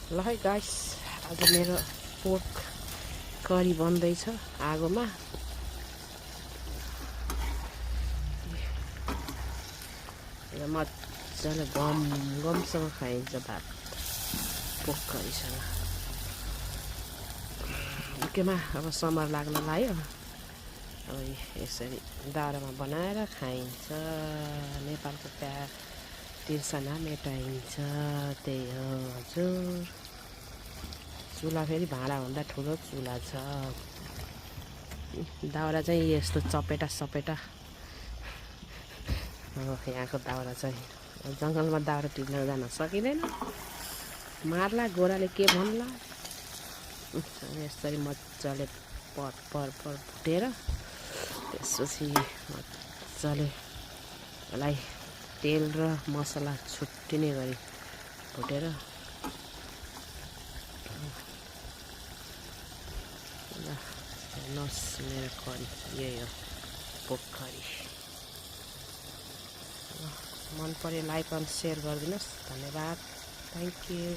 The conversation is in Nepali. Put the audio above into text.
ल है गाइस, आज मेरो पोर्क करी बन्दैछ आगोमा। मजाले गमसँग खाइन्छ भात पोर्क करीसँग। केमा अब समर लाग्न लाग्यो, अब यसरी दाउरामा बनाएर खाइन्छ। नेपालको तिर्सना मेटाइन्छ, त्यही हो हजुर। चुला फेरि भाँडाभन्दा ठुलो चुला छ। दाउरा चाहिँ यस्तो चपेटा सपेटा हो यहाँको दाउरा चाहिँ। जङ्गलमा दाउरा टिप्न जान सकिँदैन, मार्ला गोराले के भन्ला। यसरी मजाले पर भुटेर त्यसपछि मजाले यसलाई तेल र मसला छुट्टिने गरी भुटेर नस मेरो करी यही हो पोर्क करी। मन पऱ्यो लाइक एन्ड सेयर गरिदिनुहोस्। धन्यवाद, थ्याङ्क यू।